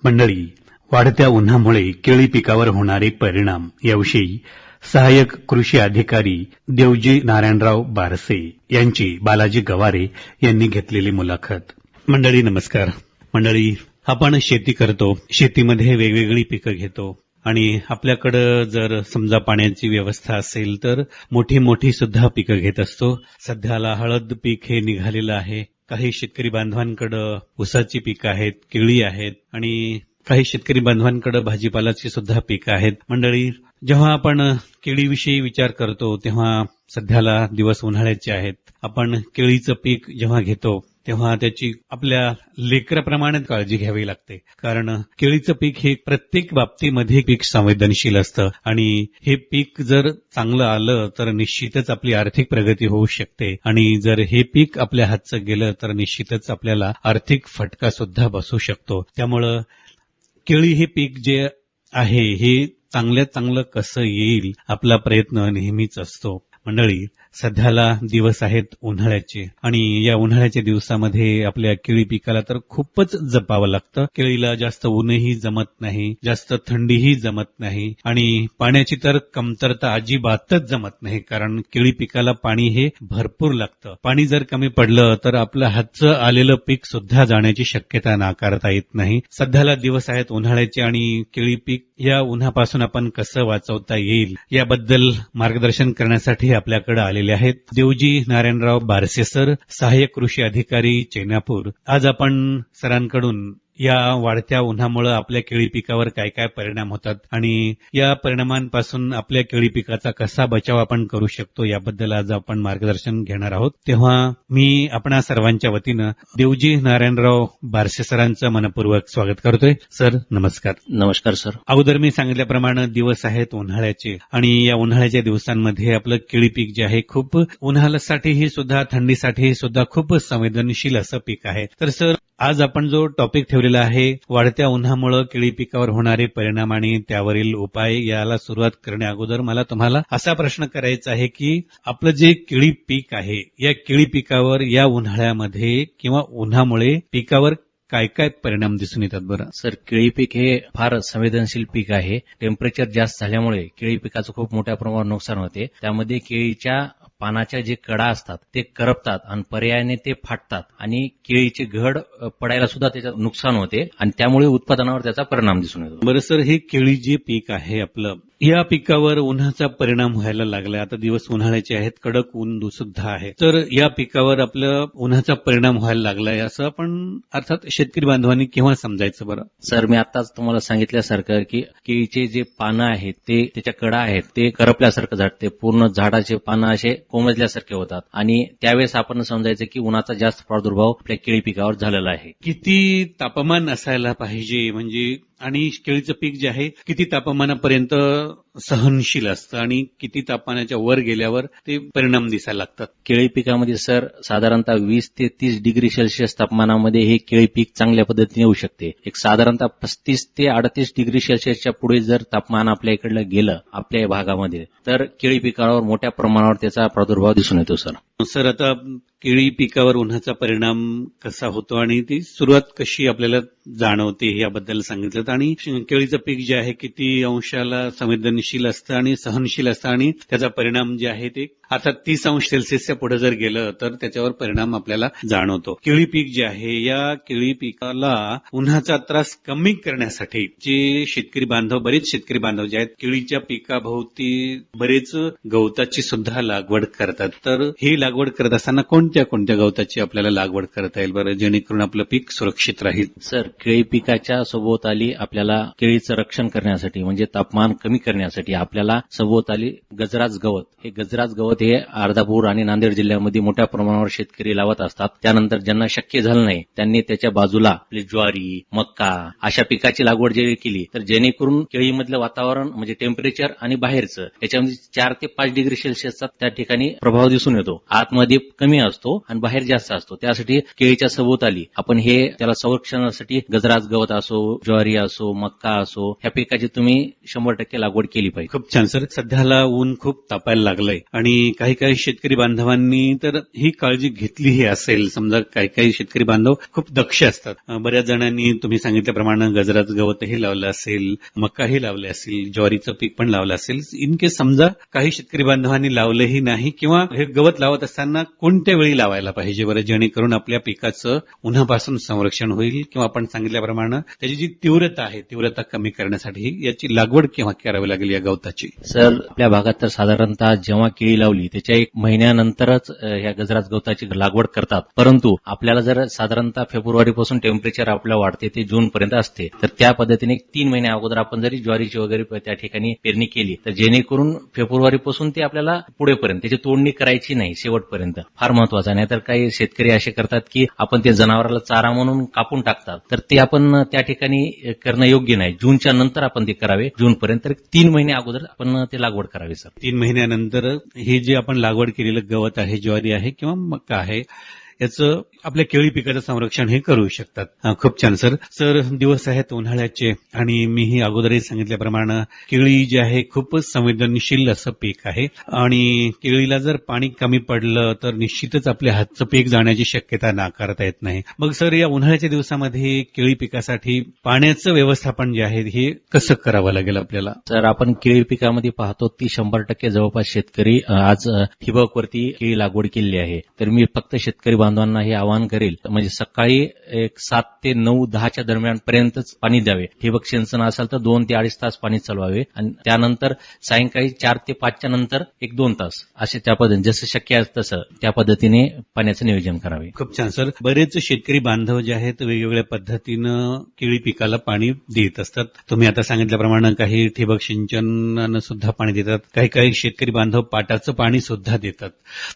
मंडळी, वाढत्या उन्हामुळे केळी पिकावर होणारे परिणाम याविषयी सहाय्यक कृषी अधिकारी देवजी नारायणराव बारसे यांची बालाजी गवारे यांनी घेतलेली मुलाखत. मंडळी नमस्कार. मंडळी, आपण शेती करतो, शेतीमध्ये वेगवेगळी पिकं घेतो आणि आपल्याकडं जर समजा पाण्याची व्यवस्था असेल तर मोठी मोठी सुद्धा पिकं घेत असतो. सध्याला हळद पीक हे निघालेलं आहे. काही शेतकरी बांधवांकडं ऊसाची पिकं आहेत, केळी आहेत आणि काही शेतकरी बांधवांकडे भाजीपालाची सुद्धा पिकं आहेत. मंडळी, जेव्हा आपण केळीविषयी विचार करतो तेव्हा सध्याला दिवस उन्हाळ्याचे आहेत. आपण केळीचं पीक जेव्हा घेतो तेव्हा त्याची आपल्या लेकराप्रमाणे काळजी घ्यावी लागते, कारण केळीचं पीक हे प्रत्येक बाबतीमध्ये पीक संवेदनशील असतं आणि हे पीक जर चांगलं आलं तर निश्चितच आपली आर्थिक प्रगती होऊ शकते आणि जर हे पीक आपल्या हातचं गेलं तर निश्चितच आपल्याला आर्थिक फटका सुद्धा बसू शकतो. त्यामुळं केळी हे पीक जे आहे हे चांगल्यात चांगलं कसं येईल आपला प्रयत्न नेहमीच असतो. मंडळी, सध्याला दिवस आहेत उन्हाळ्याचे आणि या उन्हाळ्याच्या दिवसामध्ये आपल्या केळी पिकाला तर खूपच जपावं लागतं. केळीला जास्त ऊनही जमत नाही, जास्त थंडीही जमत नाही आणि पाण्याची तर कमतरता अजिबातच जमत नाही, कारण केळी पिकाला पाणी हे भरपूर लागतं. पाणी जर कमी पडलं तर आपलं हातचं आलेलं पीक सुद्धा जाण्याची शक्यता नाकारता येत नाही. सध्याला दिवस आहेत उन्हाळ्याचे आणि केळी पीक या उन्हापासून आपण कसं वाचवता येईल याबद्दल मार्गदर्शन करण्यासाठी आपल्याकडे आलेले आहेत देवजी नारायणराव बारसे सर, सहाय्यक कृषी अधिकारी चेनापूर. आज आपण सरांकडून या वाढत्या उन्हामुळे आपल्या केळी पिकावर काय काय परिणाम होतात आणि या परिणामांपासून आपल्या केळी पिकाचा कसा बचाव आपण करू शकतो याबद्दल आज आपण मार्गदर्शन घेणार आहोत. तेव्हा मी आपणा सर्वांच्या वतीनं देवजी नारायणराव बारसे सरांचं मनपूर्वक स्वागत करतोय. सर नमस्कार. नमस्कार सर. अगोदर मी सांगितल्याप्रमाणे दिवस आहेत उन्हाळ्याचे आणि या उन्हाळ्याच्या दिवसांमध्ये आपलं केळी पीक जे आहे खूप उन्हाळ्यासाठीही सुद्धा थंडीसाठीही सुद्धा खूप संवेदनशील असं पीक आहे. तर सर, आज आपण जो टॉपिक ठेवलेला आहे वाढत्या उन्हामुळे केळी पिकावर होणारे परिणाम आणि त्यावरील उपाय, याला सुरुवात करण्या अगोदर मला तुम्हाला असा प्रश्न करायचा आहे की आपलं जे केळी पीक आहे या केळी पिकावर या उन्हाळ्यामध्ये किंवा उन्हामुळे पिकावर काय काय परिणाम दिसून येतात बरं? सर, केळी पीक हे फार संवेदनशील पीक आहे. टेम्परेचर जास्त झाल्यामुळे केळी पिकाचं खूप मोठ्या प्रमाणावर नुकसान होते. त्यामध्ये केळीच्या पानाच्या जे कडा असतात ते करपतात आणि पर्यायाने ते फाटतात आणि केळीचे घड पडायला सुद्धा त्याच्यात नुकसान होते आणि त्यामुळे उत्पादनावर त्याचा परिणाम दिसून येतो. बरं सर, हे केळी जे पीक आहे आपलं, या पिकावर उन्हाचा परिणाम व्हायला लागलाय. आता दिवस उन्हाळ्याचे आहेत, कडक ऊन सुद्धा आहे, तर या पिकावर आपलं उन्हाचा परिणाम व्हायला लागलाय असं आपण अर्थात शेतकरी बांधवांनी केव्हा समजायचं बरं? सर, मी आताच तुम्हाला सांगितल्यासारखं की केळीचे जे पानं आहेत ते त्याच्या कडा आहेत ते करपल्यासारखं झाडते, पूर्ण झाडाचे पानं असे कोमजल्यासारखे होतात आणि त्यावेळेस आपण समजायचं की उन्हाचा जास्त प्रादुर्भाव आपल्या केळी पिकावर झालेला आहे. किती तापमान असायला पाहिजे म्हणजे, आणि केळीचं पीक जे आहे किती तापमानापर्यंत सहनशील असतं आणि किती तापमानाच्या वर गेल्यावर ते परिणाम दिसायला लागतात? केळी पिकामध्ये सर साधारणतः 20 ते 30 डिग्री सेल्सिअस तापमानामध्ये हे केळी पीक चांगल्या पद्धतीने येऊ शकते. एक साधारणतः 35 ते 38 डिग्री सेल्सिअसच्या पुढे जर तापमान आपल्या इकडलं गेलं आपल्या या भागामध्ये तर केळी पिकावर मोठ्या प्रमाणावर त्याचा प्रादुर्भाव दिसून येतो. सर, आता केळी पिकावर उन्हाचा परिणाम कसा होतो आणि ती सुरुवात कशी आपल्याला जाणवते याबद्दल सांगितलं, आणि केळीचं पीक जे आहे किती अंशाला संवेदनशील असतं आणि सहनशील असतं आणि त्याचा परिणाम जे आहे ते आता 30 अंश सेल्सिअसच्या पुढे जर गेलं तर त्याच्यावर परिणाम आपल्याला जाणवतो. केळी पीक जे आहे या केळी पिकाला उन्हाचा त्रास कमी करण्यासाठी जे शेतकरी बांधव, बरेच शेतकरी बांधव जे आहेत केळीच्या पिकाभोवती बरेच गवताची सुद्धा लागवड करतात. तर ही लागवड करत असताना कोणत्या कोणत्या गवताची आपल्याला लागवड करता येईल बरं, जेणेकरून आपलं पीक सुरक्षित राहील? सर, केळी पिकाच्या सभोवताली आपल्याला केळीचं रक्षण करण्यासाठी म्हणजे तापमान कमी करण्यासाठी आपल्याला सभोवताली गजराज गवत, हे गजराज गवत हे अर्धापूर आणि नांदेड जिल्ह्यामध्ये मोठ्या प्रमाणावर शेतकरी लावत असतात. त्यानंतर ज्यांना शक्य झालं नाही त्यांनी त्याच्या बाजूला आपली ज्वारी, मक्का अशा पिकाची लागवड जरी केली तर जेणेकरून केळीमधलं वातावरण म्हणजे टेम्परेचर आणि बाहेरचं याच्यामध्ये 4 ते 5 डिग्री सेल्सिअसचा त्या ठिकाणी प्रभाव दिसून येतो. आतमध्ये कमी असतो आणि बाहेर जास्त असतो. त्यासाठी केळीच्या सभोवताली आपण हे त्याला संरक्षणासाठी गजराज गवत असो, ज्वारी असो, मक्का असो ह्या पिकाची तुम्ही 100% लागवड केली केली पाहिजे. खूप छान सर. सध्याला ऊन खूप तापायला लागलंय आणि काही काही शेतकरी बांधवांनी तर ही काळजी घेतलीही असेल. समजा काही काही शेतकरी बांधव खूप दक्ष असतात. बऱ्याच जणांनी तुम्ही सांगितल्याप्रमाणे गजराचं गवतही लावलं असेल, मकाही लावले असेल, ज्वारीचं पीक पण लावलं असेल. इन केस समजा काही शेतकरी बांधवांनी लावलेही नाही किंवा हे गवत लावत असताना कोणत्या वेळी लावायला पाहिजे बरं, जेणेकरून आपल्या पिकाचं उन्हापासून संरक्षण होईल किंवा आपण सांगितल्याप्रमाणे त्याची जी तीव्रता कमी करण्यासाठी याची लागवड केव्हा करावी लागेल या गवताची? सर, आपल्या भागात तर साधारणतः जेव्हा केळी लावली त्याच्या 1 महिन्यानंतरच ह्या गजराज गवताची लागवड करतात. परंतु आपल्याला जर साधारणतः फेब्रुवारीपासून टेम्परेचर आपल्याला वाढते ते जून पर्यंत असते, तर त्या पद्धतीने 3 महिने अगोदर आपण जरी ज्वारीची वगैरे त्या ठिकाणी पेरणी केली तर जेणेकरून फेब्रुवारीपासून ते आपल्याला पुढेपर्यंत त्याची तोडणी करायची नाही शेवटपर्यंत. फार महत्वाचं. नाही तर काही शेतकरी असे करतात की आपण ते जनावराला चारा म्हणून कापून टाकतात, तर ते आपण त्या ठिकाणी करणं योग्य नाही. जूनच्या नंतर आपण ते करावे. जूनपर्यंत 3 महिने अगोदर आपण ते लागवड करावी सर. 3 महिन्यानंतर हे जे आपण लागवड केलेलं गवत आहे, ज्वारी आहे किंवा मका आहे, याचं आपल्या केळी पिकाचं संरक्षण हे करू शकतात. खूप छान सर. सर, दिवस आहेत उन्हाळ्याचे आणि मीही अगोदरही सांगितल्याप्रमाणे केळी जी आहे खूपच संवेदनशील असं पीक आहे आणि केळीला जर पाणी कमी पडलं तर निश्चितच आपल्या हातचं पीक जाण्याची शक्यता नाकारता येत नाही. मग सर, या उन्हाळ्याच्या दिवसामध्ये केळी पिकासाठी पाण्याचं व्यवस्थापन जे आहे हे कसं करावं लागेल आपल्याला? तर आपण केळी पिकामध्ये पाहतो ती 100% जवळपास शेतकरी आज ठिबकवरती केळी लागवड केलेली आहे. तर मी फक्त शेतकरी बांधवांना हे आवाहन करेल, म्हणजे सकाळी 7 ते 9, 10च्या दरम्यान पर्यंतच पाणी द्यावे. ठिबक सिंचन असेल तर 2 ते 2.5 तास पाणी चालवावे आणि त्यानंतर सायंकाळी 4 ते 5च्या नंतर 1-2 तास असे त्या पद्धतीने जसं शक्य आहे तसं त्या पद्धतीने पाण्याचं नियोजन करावे. खूप छान सर. बरेच शेतकरी बांधव जे आहेत वेगवेगळ्या पद्धतीनं केळी पिकाला पाणी देत असतात. तुम्ही आता सांगितल्याप्रमाणे काही ठिबक सिंचनानं सुद्धा पाणी देतात, काही शेतकरी बांधव पाटाचं पाणी सुद्धा देतात.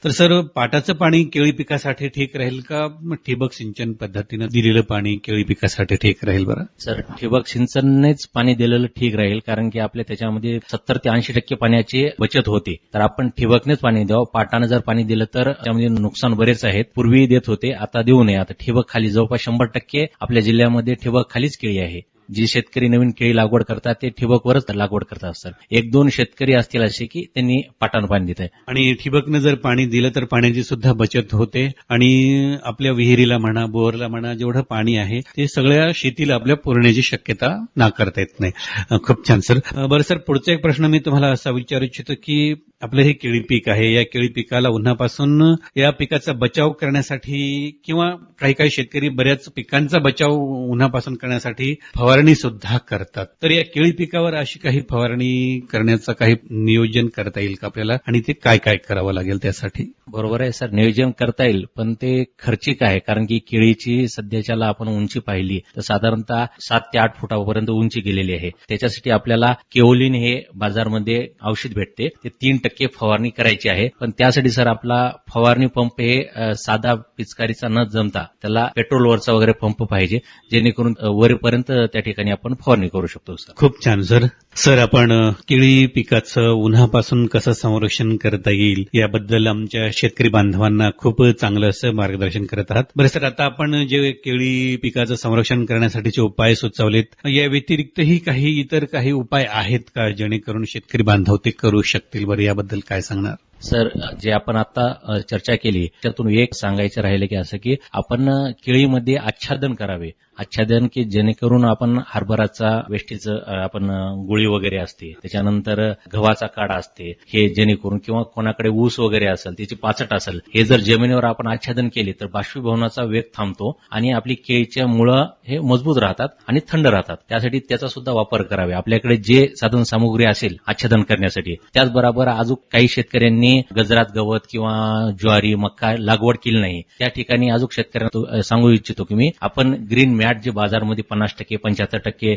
तर सर, पाटाचं पाणी केळी पिकासाठी ठीक राहील का ठिबक सिंचन पद्धतीनं दिलेलं पाणी केळी पिकासाठी ठीक राहील बरं? सर, ठिबक सिंचननेच पाणी दिलेलं ठीक राहील, कारण की आपल्या त्याच्यामध्ये 70 ते 80% पाण्याची बचत होते. तर आपण ठिबकनेच पाणी द्यावं. पाटानं जर पाणी दिलं तर त्यामध्ये नुकसान बरेच आहेत. पूर्वी देत होते, आता देऊ नये. आता ठिबक खाली जवळपास 100% आपल्या जिल्ह्यामध्ये ठिबक खालीच केळी आहे. जे शेतकरी नवीन केळी लागवड करतात ते ठिबकवरच लागवड करतात सर. 1-2 शेतकरी असतील असे की त्यांनी पाटानं पाणी देत आहे. आणि ठिबकनं जर पाणी दिलं तर पाण्याची सुद्धा बचत होते आणि आपल्या विहिरीला म्हणा, बोरला म्हणा, जेवढं पाणी आहे ते सगळ्या शेतीला आपल्या पुरण्याची शक्यता नाकारता येत नाही. खूप छान सर. बरं सर, पुढचा एक प्रश्न मी तुम्हाला असा विचारू इच्छितो की आपलं हे केळी पीक आहे, या केळी पिकाला उन्हापासून या पिकाचा बचाव करण्यासाठी किंवा काही शेतकरी बऱ्याच पिकांचा बचाव उन्हापासून करण्यासाठी फवारणी सुद्धा करतात. तर या केळी पिकावर अशी काही फवारणी करण्याचं काही नियोजन करता येईल का आपल्याला, आणि ते काय करावं लागेल त्यासाठी? बरोबर आहे सर, नियोजन करता येईल, पण ते खर्चिक आहे. कारण की केळीची सध्याच्याला आपण उंची पाहिली तर साधारणतः 7 ते 8 फुटापर्यंत उंची गेलेली आहे. त्याच्यासाठी आपल्याला केओलिन हे बाजारमध्ये औषध भेटते, ते 3% फवारणी करायची आहे. पण त्यासाठी सर आपला फवारणी पंप हे साधा पिचकारीचा न जमता त्याला पेट्रोलवरचा वगैरे पंप पाहिजे, जेणेकरून वरपर्यंत त्या ठिकाणी आपण फवारणी करू शकतो सर. खूप छान सर. सर, आपण केळी पिकाचं उन्हापासून कसं संरक्षण करता येईल याबद्दल आमच्या शेतकरी बांधवांना खूप चांगलं असं मार्गदर्शन करत आहात. बरं सर, आता आपण जे केळी पिकाचं संरक्षण करण्यासाठीचे उपाय सुचवलेत, या व्यतिरिक्तही इतर काही उपाय आहेत का जेणेकरून शेतकरी बांधव ते करू शकतील? बरं, याबद्दल काय सांगणार? सर, जे आपण आता चर्चा केली त्यातून एक सांगायचं राहिलं की असं की आपण केळीमध्ये आच्छादन करावे. आच्छादन की जेणेकरून आपण हरभराचा वेस्टीचं आपण गुळी वगैरे असते, त्याच्यानंतर गव्हाचा काढा असते, हे जेणेकरून किंवा कोणाकडे ऊस वगैरे असेल, त्याची पाचट असेल, हे जर जमिनीवर आपण आच्छादन केले तर बाष्पीभवनाचा वेग थांबतो आणि आपली केळीच्या मुळं हे मजबूत राहतात आणि थंड राहतात. त्यासाठी त्याचा सुद्धा वापर करावे. आपल्याकडे जे साधन सामुग्री असेल आच्छादन करण्यासाठी, त्याचबरोबर अजून काही शेतकऱ्यांनी गजरात गवत किंवा ज्वारी, मका लागवड केली नाही, त्या ठिकाणी अजून शेतकऱ्यांना सांगू इच्छितो की मी आपण ग्रीन मॅट जे बाजारमध्ये 50%, 75%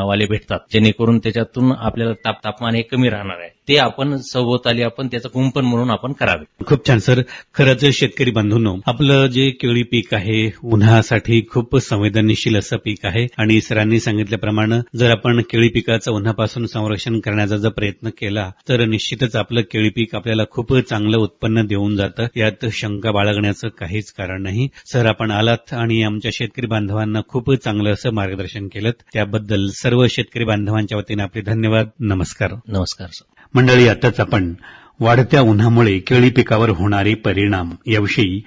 वाले भेटतात, जेणेकरून त्याच्यातून आपल्याला तापमान हे कमी राहणार आहे, ते आपण सभोवताली आपण त्याचं कुंपण म्हणून आपण करावे. खूप छान सर. खरंच शेतकरी बांधवांनो, आपलं जे केळी पीक आहे उन्हासाठी खूप संवेदनशील असं पीक आहे आणि सरांनी सांगितल्याप्रमाणे जर आपण केळी पिकाचं उन्हापासून संरक्षण करण्याचा जर प्रयत्न केला तर निश्चितच आपलं केळी पीक आपल्याला खूप चांगलं उत्पन्न देऊन जातं. यात शंका बाळगण्याचं काहीच कारण नाही. सर, आपण आलात आणि आमच्या शेतकरी बांधव बांधवांना खूप चांगलं असं मार्गदर्शन केलं. त्याबद्दल सर्व शेतकरी बांधवांच्या वतीने आपले धन्यवाद. नमस्कार. नमस्कार सर. मंडळी, आताच आपण वाढत्या उन्हामुळे केळी पिकावर होणारे परिणाम याविषयी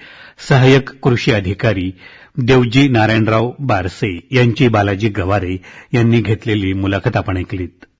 सहाय्यक कृषी अधिकारी देवजी नारायणराव बारसे यांची बालाजी गवारे यांनी घेतलेली मुलाखत आपण ऐकलीत.